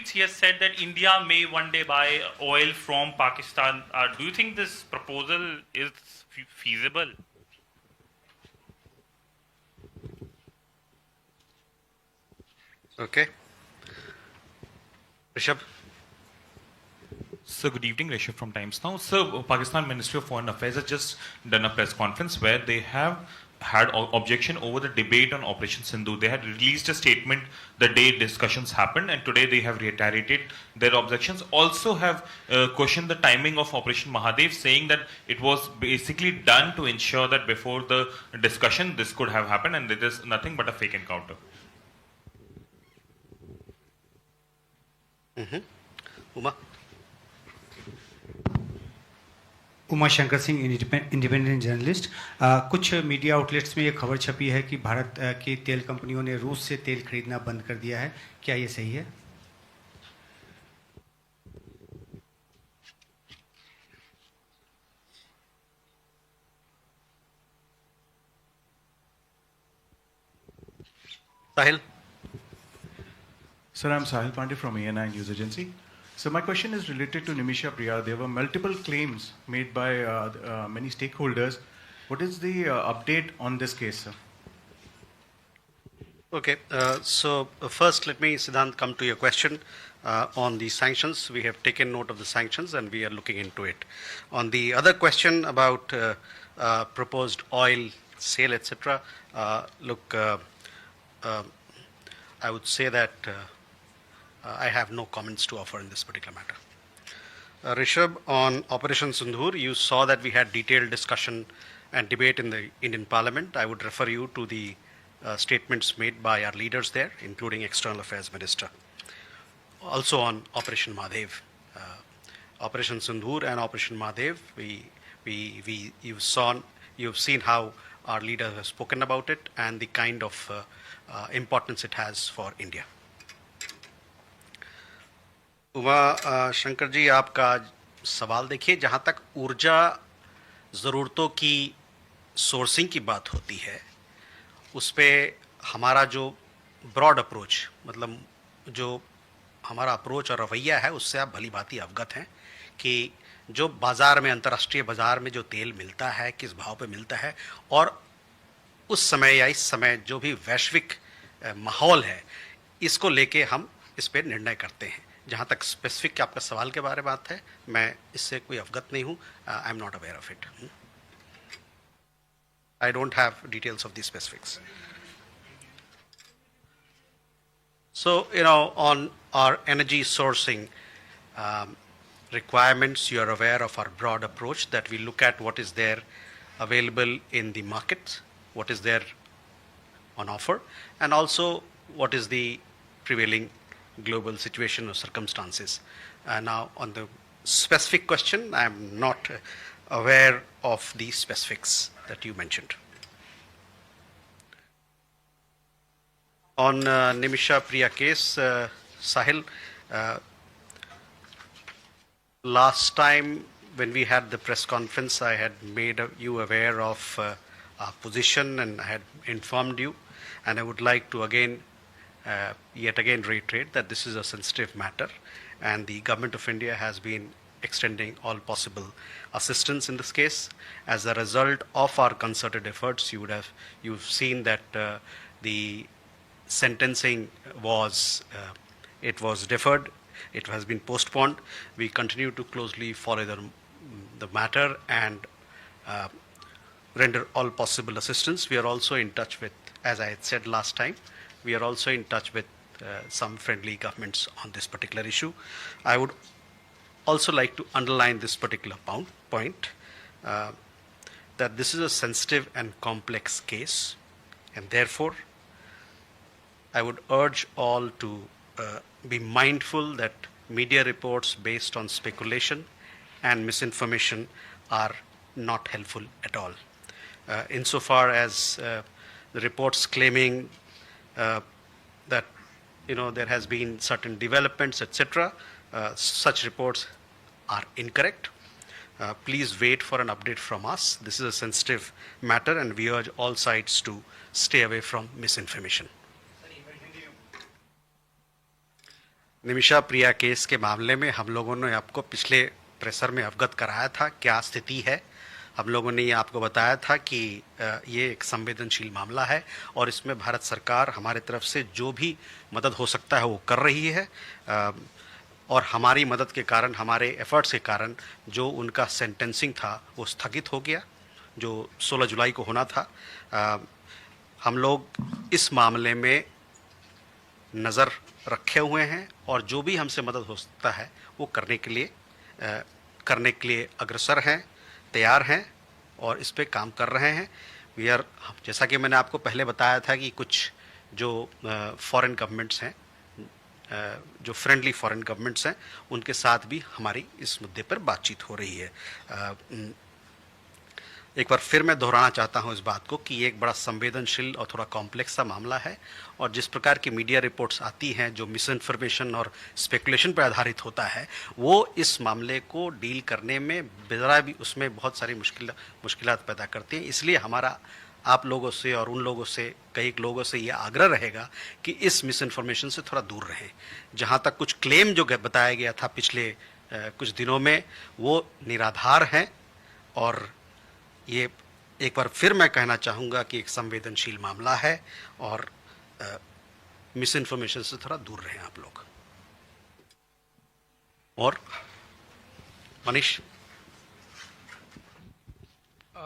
he has said that India may one day buy oil from Pakistan. Do you think this proposal is feasible? Okay. Rishabh. Sir, good evening. Rishabh from Times Now. Sir, Pakistan Ministry of Foreign Affairs has just done a press conference where they have had objection over the debate on Operation Sindhu. They had released a statement the day discussions happened, and today they have reiterated their objections. Also have questioned the timing of Operation Mahadev, saying that it was basically done to ensure that before the discussion this could have happened, and it is nothing but a fake encounter. Uma. Uma Shankar Singh, independent journalist. कुछ media outlets में ये खबर छपी है कि भारत की तेल कंपनियों ने रूस से तेल खरीदना बंद कर दिया है, क्या ये सही है? Sahil. Sir, I'm Sahil Pandey from MEA News Agency. So my question is related to Nimisha Priya. There were multiple claims made by many stakeholders. What is the update on this case, sir? Okay, so first let me, Siddhant, come to your question on the sanctions. We have taken note of the sanctions and we are looking into it. On the other question about proposed oil sale, etc., look, I would say that I have no comments to offer in this particular matter. Rishabh, on Operation Sindhur, you saw that we had detailed discussion and debate in the Indian Parliament. I would refer you to the statements made by our leaders there, including External Affairs Minister. Also on Operation Mahadev, Operation Sindhur and Operation Mahadev, you've seen how our leaders have spoken about it and the kind of importance it has for India. Uma Shankar ji, आपका सवाल देखिए, जहाँ तक ऊर्जा ज़रूरतों की sourcing की बात होती है, उस पे हमारा जो ब्रॉड अप्रोच, मतलब जो हमारा अप्रोच और रवैया है, उससे आप भली भांति अवगत हैं कि जो बाज़ार में, अंतर्राष्ट्रीय बाज़ार में जो तेल मिलता है, किस भाव पे मिलता है, और उस समय या इस समय जो भी वैश्विक माहौल है, इसको लेके हम इस पे निर्णय करते हैं. जहाँ तक स्पेसिफिक आपका सवाल के बारे में बात है, मैं इससे कोई अवगत नहीं हूँ. I am not aware of it. I don't have details of the specifics. So, on our energy sourcing requirements, you are aware of our broad approach that we look at what is there available in the market, what is there on offer, and also what is the prevailing global situation or circumstances. Now, on the specific question, I am not aware of the specifics that you mentioned. On Nimisha Priya case, Sahil, last time when we had the press conference, I had made you aware of our position and I had informed you, and I would like to yet again reiterate that this is a sensitive matter and the Government of India has been extending all possible assistance in this case. As a result of our concerted efforts, you've seen that the sentencing was deferred. It has been postponed. We continue to closely follow the matter and render all possible assistance. We are also in touch with, as I had said last time, we are also in touch with some friendly governments on this particular issue. I would also like to underline this particular point, that this is a sensitive and complex case, and therefore I would urge all to be mindful that media reports based on speculation and misinformation are not helpful at all. Insofar as the reports claiming that there has been certain developments, etc., such reports are incorrect. Please wait for an update from us. This is a sensitive matter and we urge all sides to stay away from misinformation. Nimisha Priya case के मामले में हम लोगों ने आपको पिछले pressure में अवगत कराया था क्या स्थिति है। हम लोगों ने ये आपको बताया था कि ये एक संवेदनशील मामला है और इसमें भारत सरकार हमारे तरफ से जो भी मदद हो सकता है वो कर रही है। और हमारी मदद के कारण, हमारे एफर्ट्स के कारण जो उनका सेंटेंसिंग था वो स्थगित हो गया, जो 16 जुलाई को होना था। हम लोग इस मामले में नज़र रखे हुए हैं और जो भी हमसे मदद हो सकता है वो करने के लिए अग्रसर हैं, तैयार हैं और इस पे काम कर रहे हैं। जैसा कि मैंने आपको पहले बताया था कि कुछ जो फॉरेन गवर्नमेंट्स हैं, जो फ्रेंडली फॉरेन गवर्नमेंट्स हैं, उनके साथ भी हमारी इस मुद्दे पर बातचीत हो रही है। एक बार फिर मैं दोहराना चाहता हूं इस बात को कि ये एक बड़ा संवेदनशील और थोड़ा कॉम्प्लेक्स सा मामला है और जिस प्रकार की मीडिया रिपोर्ट्स आती हैं जो मिस इन्फॉर्मेशन और स्पेकुलेशन पर आधारित होता है, वो इस मामले को डील करने में ज़रा भी उसमें बहुत सारी मुश्किलात पैदा करती हैं। इसलिए हमारा आप लोगों से और उन लोगों से, कई लोगों से ये आग्रह रहेगा कि इस मिस इन्फॉर्मेशन से थोड़ा दूर रहें। जहाँ तक कुछ क्लेम जो बताया गया था पिछले कुछ दिनों में, वो निराधार हैं और ये एक बार फिर मैं कहना चाहूँगा कि एक संवेदनशील मामला है और मिस इन्फॉर्मेशन से थोड़ा दूर रहें आप लोग। और मनीष।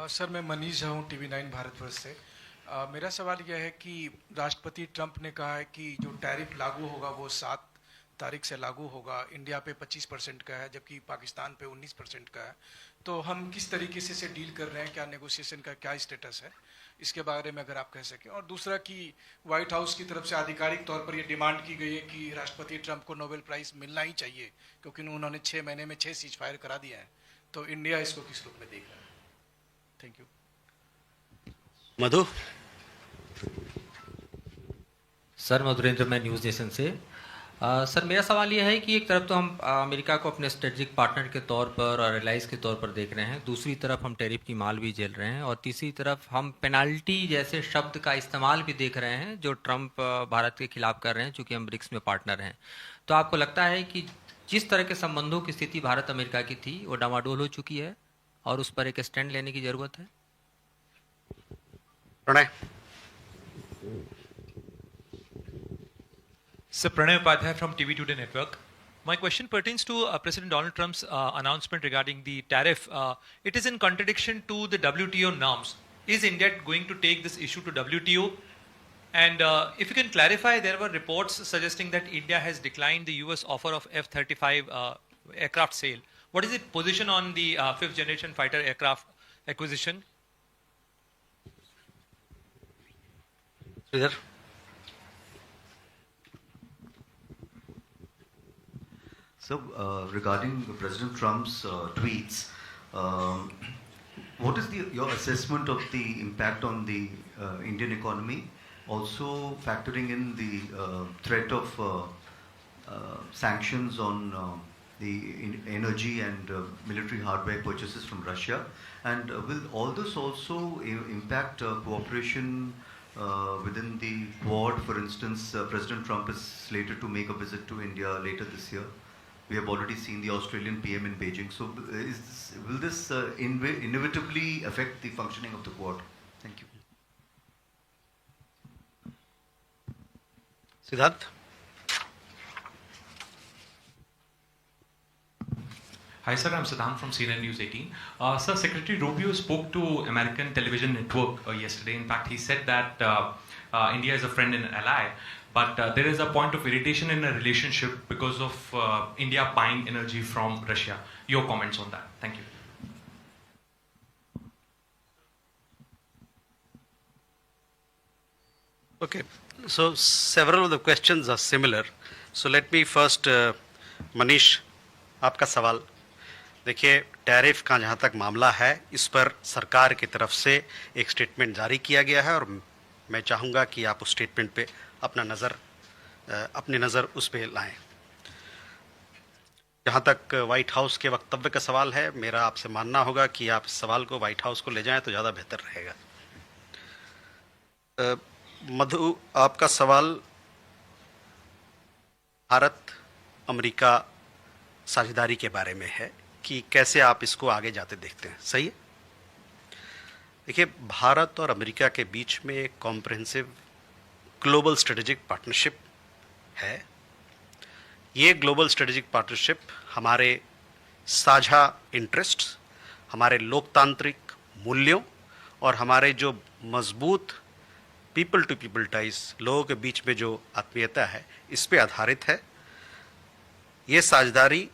सर, मैं मनीष झा हूँ, TV9 भारतवर्ष से। मेरा सवाल यह है कि राष्ट्रपति ट्रंप ने कहा है कि जो टैरिफ लागू होगा वो 7 तारीख से लागू होगा। इंडिया पे 25% का है जबकि पाकिस्तान पे 19% का है। तो हम किस तरीके से इसे डील कर रहे हैं, क्या नेगोशिएशन का क्या स्टेटस है, इसके बारे में अगर आप कह सकें। और दूसरा कि व्हाइट हाउस की तरफ से आधिकारिक तौर पर यह डिमांड की गई है कि राष्ट्रपति ट्रंप को नोबेल प्राइज़ मिलना ही चाहिए क्योंकि उन्होंने 6 महीने में 6 सीज फायर करा दिया है। तो इंडिया इसको किस रूप में देख रहा है? Thank you. Madhu. Sir, Madhurendra, मैं न्यूज़ नेशन से। सर, मेरा सवाल यह है कि एक तरफ तो हम अमेरिका को अपने स्ट्रेटेजिक पार्टनर के तौर पर और एलाइज के तौर पर देख रहे हैं, दूसरी तरफ हम टैरिफ की माल भी झेल रहे हैं और तीसरी तरफ हम पेनाल्टी जैसे शब्द का इस्तेमाल भी देख रहे हैं जो ट्रंप भारत के खिलाफ कर रहे हैं, चूँकि हम ब्रिक्स में पार्टनर हैं। तो आपको लगता है कि जिस तरह के संबंधों की स्थिति भारत अमेरिका की थी वो डामाडोल हो चुकी है और उस पर एक स्टैंड लेने की ज़रूरत है? Pranay. Sir, Pranay Upadhyay from TV Today Network. My question pertains to President Donald Trump's announcement regarding the tariff. It is in contradiction to the WTO norms. Is India going to take this issue to WTO? And if you can clarify, there were reports suggesting that India has declined the US offer of F-35 aircraft sale. What is its position on the 5th generation fighter aircraft acquisition? Sridhar. So, regarding President Trump's tweets, what is your assessment of the impact on the Indian economy? Also factoring in the threat of sanctions on the energy and military hardware purchases from Russia, and will all this also impact cooperation within the Quad? For instance, President Trump is slated to make a visit to India later this year. We have already seen the Australian PM in Beijing. So, will this inevitably affect the functioning of the Quad? Thank you. Siddharth. Hi sir, I'm Siddharth from CNN News 18. Sir, Secretary Rubio spoke to American television network yesterday. In fact, he said that India is a friend and ally. But there is a point of irritation in a relationship because of India buying energy from Russia. Your comments on that? Thank you. Okay, so several of the questions are similar. So let me first, Manish, आपका सवाल देखिए, tariff का जहाँ तक मामला है इस पर सरकार की तरफ से एक स्टेटमेंट जारी किया गया है और मैं चाहूँगा कि आप उस स्टेटमेंट पे अपनी नज़र उस पे लाएं। जहाँ तक वाइट हाउस के वक्तव्य का सवाल है, मेरा आपसे मानना होगा कि आप इस सवाल को वाइट हाउस को ले जाएं तो ज़्यादा बेहतर रहेगा। मधु, आपका सवाल भारत अमेरिका साझेदारी के बारे में है कि कैसे आप इसको आगे जाते देखते हैं। सही है? देखिए, भारत और अमेरिका के बीच में एक कॉम्प्रिहेंसिव ग्लोबल स्ट्रेटेजिक पार्टनरशिप है। ये ग्लोबल स्ट्रेटेजिक पार्टनरशिप हमारे साझा इंटरेस्ट्स, हमारे लोकतांत्रिक मूल्यों और हमारे जो मजबूत पीपल टू पीपल टाइज, लोगों के बीच में जो आत्मीयता है, इस पे आधारित है। ये साझेदारी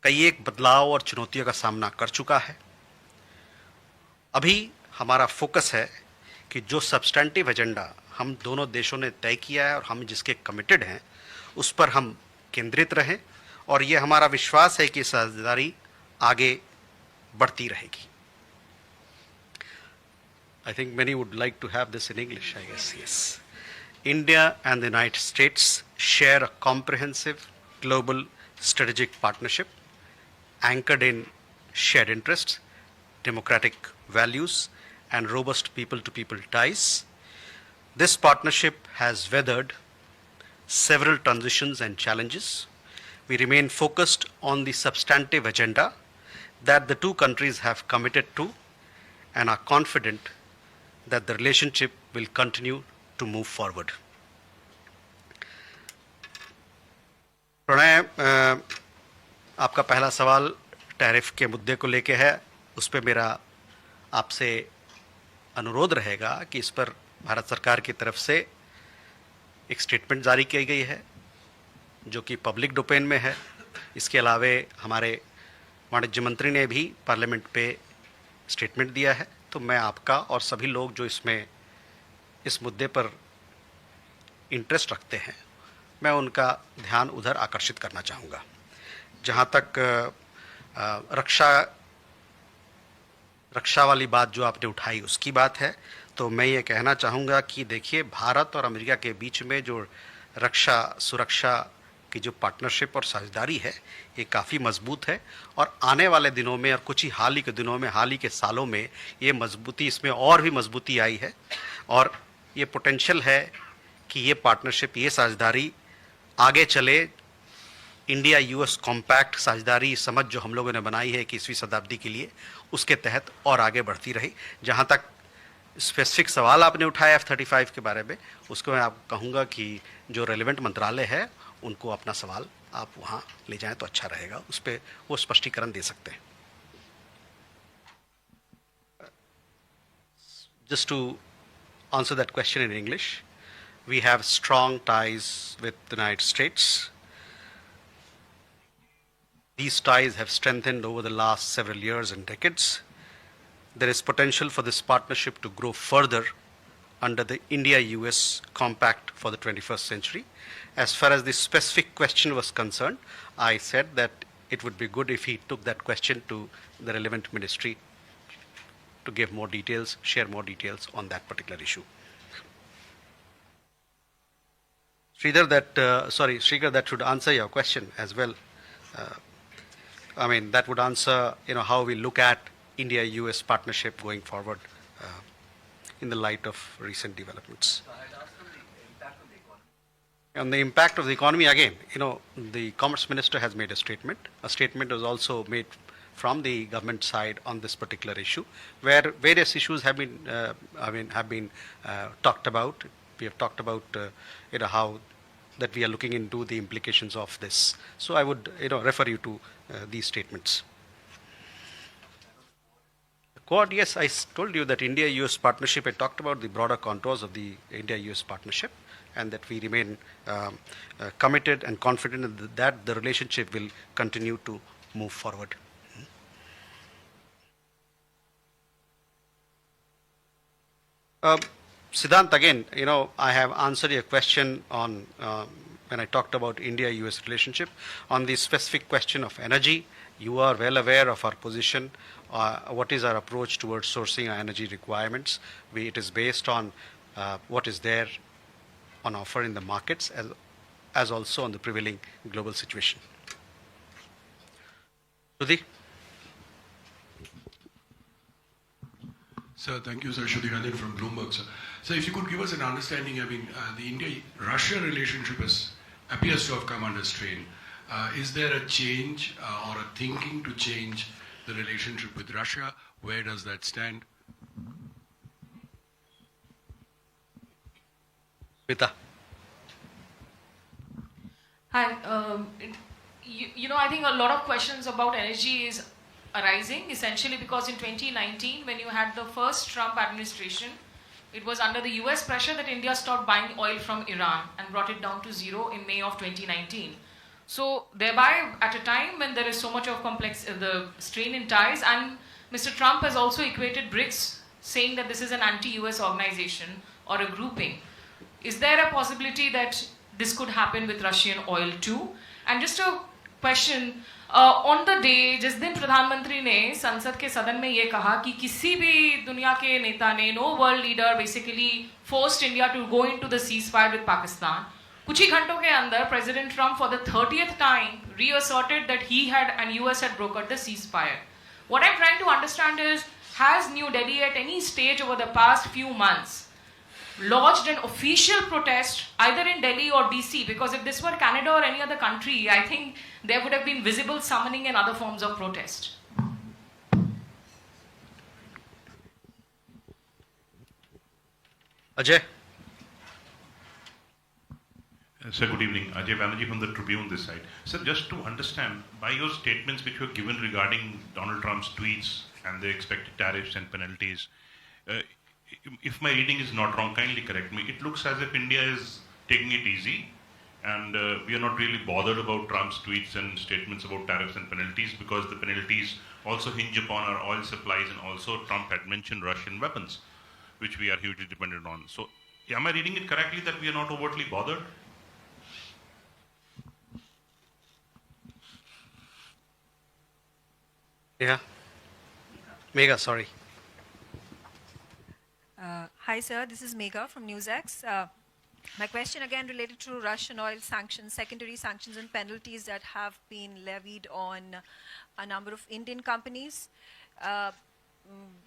कई एक बदलाव और चुनौतियों का सामना कर चुका है। अभी हमारा फोकस है कि जो सब्सटेंटिव एजेंडा हम दोनों देशों ने तय किया है और हम जिसके कमिटेड हैं, उस पर हम केंद्रित रहें, और ये हमारा विश्वास है कि साझेदारी आगे बढ़ती रहेगी। I think many would like to have this in English, I guess. Yes. India and the United States share a comprehensive global strategic partnership anchored in shared interests, democratic values, and robust people-to-people ties. This partnership has weathered several transitions and challenges. We remain focused on the substantive agenda that the two countries have committed to and are confident that the relationship will continue to move forward. Pranay, आपका पहला सवाल tariff के मुद्दे को लेके है। उस पर मेरा आपसे अनुरोध रहेगा कि इस पर भारत सरकार की तरफ से एक स्टेटमेंट जारी की गई है जो कि पब्लिक डोमेन में है। इसके अलावे हमारे वाणिज्य मंत्री ने भी पार्लियामेंट पे स्टेटमेंट दिया है। तो मैं आपका और सभी लोग जो इसमें इस मुद्दे पर इंटरेस्ट रखते हैं, मैं उनका ध्यान उधर आकर्षित करना चाहूँगा। जहाँ तक रक्षा वाली बात जो आपने उठाई उसकी बात है, तो मैं ये कहना चाहूँगा कि देखिए, भारत और अमेरिका के बीच में जो रक्षा सुरक्षा की जो पार्टनरशिप और साझेदारी है, ये काफ़ी मजबूत है। और आने वाले दिनों में और कुछ ही हाल ही के दिनों में, हाल ही के सालों में ये मजबूती, इसमें और भी मजबूती आई है। और ये पोटेंशियल है कि ये पार्टनरशिप, ये साझेदारी आगे चले। इंडिया यूएस कॉम्पैक्ट साझेदारी समझ जो हम लोगों ने बनाई है 21वीं शताब्दी के लिए, उसके तहत और आगे बढ़ती रही। जहाँ तक स्पेसिफिक सवाल आपने उठाया F-35 के बारे में, उसको मैं आपको कहूँगा कि जो रेलिवेंट मंत्रालय है उनको अपना सवाल आप वहाँ ले जाएं तो अच्छा रहेगा, उस पर वो स्पष्टीकरण दे सकते हैं। Just to answer that question in English, we have strong ties with the United States. These ties have strengthened over the last several years and decades. There is potential for this partnership to grow further under the India-US Compact for the 21st century. As far as the specific question was concerned, I said that it would be good if he took that question to the relevant ministry to give more details, share more details on that particular issue. Sridhar, that should answer your question as well. I mean, that would answer, how we look at India-US partnership going forward in the light of recent developments. On the impact of the economy, again, the Commerce Minister has made a statement. A statement was also made from the government side on this particular issue, where various issues have been, talked about. We have talked about, how that we are looking into the implications of this. So I would, refer you to these statements. Quad, yes, I told you that India-US partnership, I talked about the broader contours of the India-US partnership, and that we remain committed and confident that the relationship will continue to move forward. Siddhant, again, I have answered your question on when I talked about India-US relationship. On the specific question of energy, you are well aware of our position. What is our approach towards sourcing our energy requirements? It is based on what is there on offer in the markets, as also on the prevailing global situation. Shruti? Sir, thank you, sir. Shruti Gandhi from Bloomberg, sir. So if you could give us an understanding, the India-Russia relationship has appears to have come under strain. Is there a change or a thinking to change the relationship with Russia? Where does that stand? Vita. Hi. I think a lot of questions about energy is arising essentially because in 2019, when you had the first Trump administration, it was under the US pressure that India stopped buying oil from Iran and brought it down to zero in May of 2019. So thereby, at a time when there is so much of the strain in ties, and Mr. Trump has also equated BRICS, saying that this is an anti-US organization or a grouping. Is there a possibility that this could happen with Russian oil too? And just a question, on the day जिस दिन प्रधानमंत्री ने संसद के सदन में ये कहा कि किसी भी दुनिया के नेता ने, no world leader basically forced India to go into the ceasefire with Pakistan, कुछ ही घंटों के अंदर President Trump for the 30th time reasserted that he had and US had brokered the ceasefire. What I'm trying to understand is, has New Delhi at any stage over the past few months lodged an official protest either in Delhi or DC? Because if this were Canada or any other country, I think there would have been visible summoning and other forms of protest. Ajay. Sir, good evening. Ajay Banerjee from the Tribune this side. Sir, just to understand, by your statements which were given regarding Donald Trump's tweets and the expected tariffs and penalties, if my reading is not wrong, kindly correct me. It looks as if India is taking it easy and we are not really bothered about Trump's tweets and statements about tariffs and penalties because the penalties also hinge upon our oil supplies, and also Trump had mentioned Russian weapons, which we are hugely dependent on. So am I reading it correctly that we are not overtly bothered? Yeah. Megha, sorry. Hi, sir. This is Megha from NewsX. My question again related to Russian oil sanctions, secondary sanctions and penalties that have been levied on a number of Indian companies. The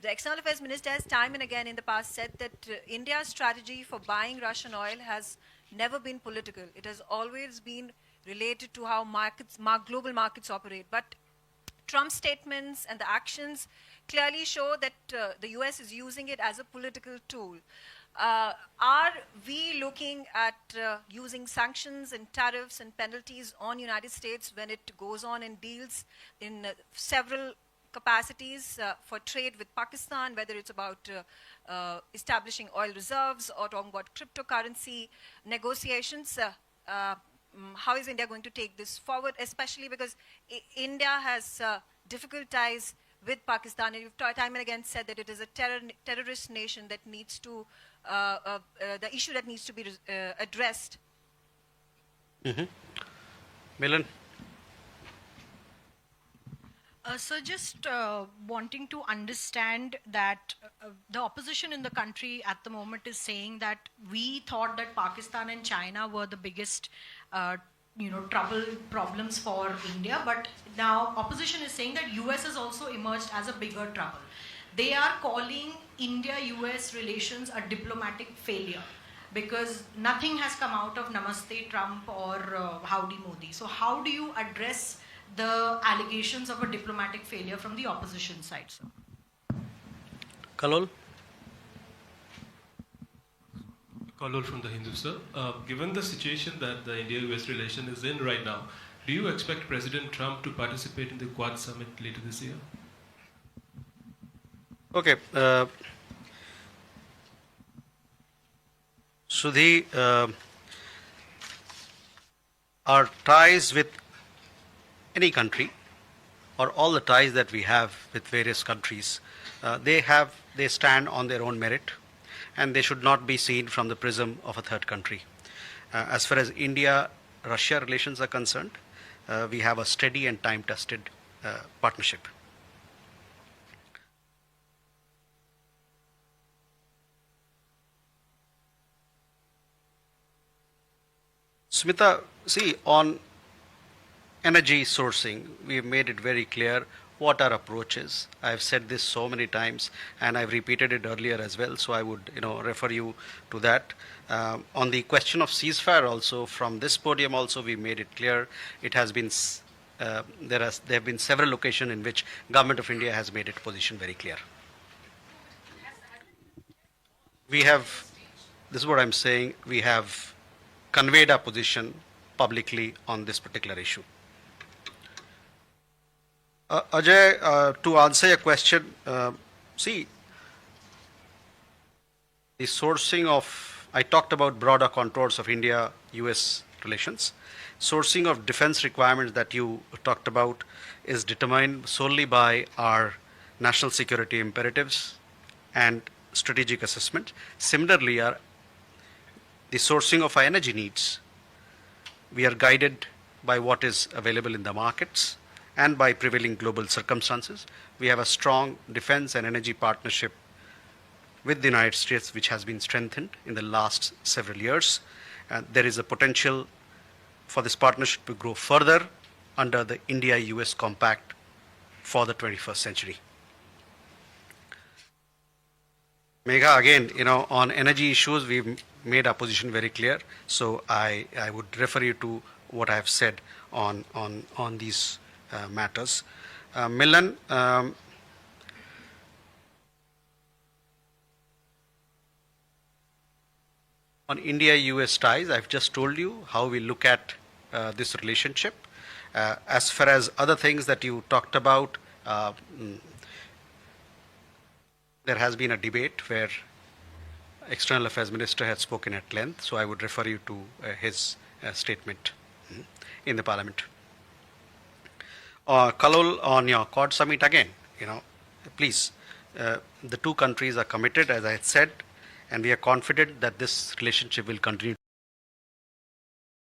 External Affairs Minister has time and again in the past said that India's strategy for buying Russian oil has never been political. It has always been related to how global markets operate. But Trump's statements and the actions clearly show that the US is using it as a political tool. Are we looking at using sanctions and tariffs and penalties on United States when it goes on and deals in several capacities for trade with Pakistan, whether it's about establishing oil reserves or talking about cryptocurrency negotiations? How is India going to take this forward, especially because India has difficult ties with Pakistan, and you've time and again said that it is a terrorist nation that needs to, the issue that needs to be addressed. Milan? So just wanting to understand that the opposition in the country at the moment is saying that we thought that Pakistan and China were the biggest problems for India, but now opposition is saying that US has also emerged as a bigger trouble. They are calling India-US relations a diplomatic failure because nothing has come out of Namaste Trump or Howdy Modi. So how do you address the allegations of a diplomatic failure from the opposition side, sir? Kalol? Kalol from the Hindu, sir. Given the situation that the India-US relation is in right now, do you expect President Trump to participate in the Quad Summit later this year? Okay. Sudhi, our ties with any country, or all the ties that we have with various countries, they stand on their own merit, and they should not be seen from the prism of a third country. As far as India-Russia relations are concerned, we have a steady and time-tested partnership. Smita, see, on energy sourcing, we have made it very clear what our approach is. I've said this so many times, and I've repeated it earlier as well, so I would refer you to that. On the question of ceasefire also, from this podium also we made it clear. It has been there have been several occasions in which Government of India has made its position very clear. We have, this is what I'm saying, we have conveyed our position publicly on this particular issue. Ajay, to answer your question, see, the sourcing of, I talked about broader contours of India-US relations. Sourcing of defense requirements that you talked about is determined solely by our national security imperatives and strategic assessment. Similarly, the sourcing of our energy needs, we are guided by what is available in the markets and by prevailing global circumstances. We have a strong defense and energy partnership with the United States, which has been strengthened in the last several years. There is a potential for this partnership to grow further under the India-US Compact for the 21st century. Megha, again, on energy issues, we've made our position very clear. So I would refer you to what I have said on these matters. Milan, on India-US ties, I've just told you how we look at this relationship. As far as other things that you talked about, there has been a debate where External Affairs Minister had spoken at length, so I would refer you to his statement in the Parliament. Kalol, on your Quad Summit again, please, the two countries are committed, as I had said, and we are confident that this relationship will continue